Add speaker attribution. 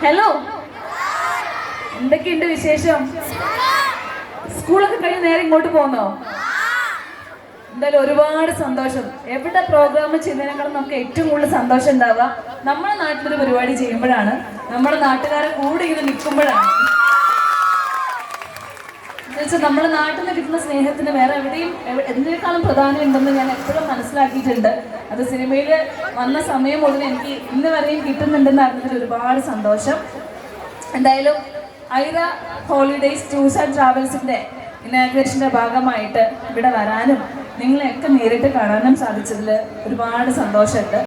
Speaker 1: Hello, എന്തൊക്കെയുണ്ട് വിശേഷം? സ്കൂളൊക്കെ കഴിഞ്ഞ് നേരെ ഇങ്ങോട്ട് പോന്നോ? എന്തായാലും ഒരുപാട് സന്തോഷം. എവിടെ പ്രോഗ്രാം ചെയ്യുന്നതിനേക്കാളും നമുക്ക് ഏറ്റവും കൂടുതൽ സന്തോഷം ഉണ്ടാവുക നമ്മുടെ നാട്ടിലൊരു പരിപാടി ചെയ്യുമ്പോഴാണ്, നമ്മുടെ നാട്ടുകാരെ കൂടെ ഇങ്ങനെ നിൽക്കുമ്പോഴാണ്. എന്നുവെച്ചാൽ നമ്മുടെ നാട്ടിൽ നിന്ന് കിട്ടുന്ന സ്നേഹത്തിന് വേറെ എവിടെയും എന്തിനേക്കാളും പ്രാധാന്യം ഉണ്ടെന്ന് ഞാൻ എപ്പോഴും മനസ്സിലാക്കിയിട്ടുണ്ട്. അത് സിനിമയിൽ വന്ന സമയം മുതൽ എനിക്ക് ഇന്ന് വരെയും കിട്ടുന്നുണ്ടെന്ന് അറിഞ്ഞതിൽ ഒരുപാട് സന്തോഷം. എന്തായാലും ഐറ ഹോളിഡേയ്സ് ടൂർസ് ആൻഡ് ട്രാവൽസിൻ്റെ ഇനാഗ്രേഷൻ്റെ ഭാഗമായിട്ട് ഇവിടെ വരാനും നിങ്ങളെയൊക്കെ നേരിട്ട് കാണാനും സാധിച്ചതിൽ ഒരുപാട് സന്തോഷമുണ്ട്.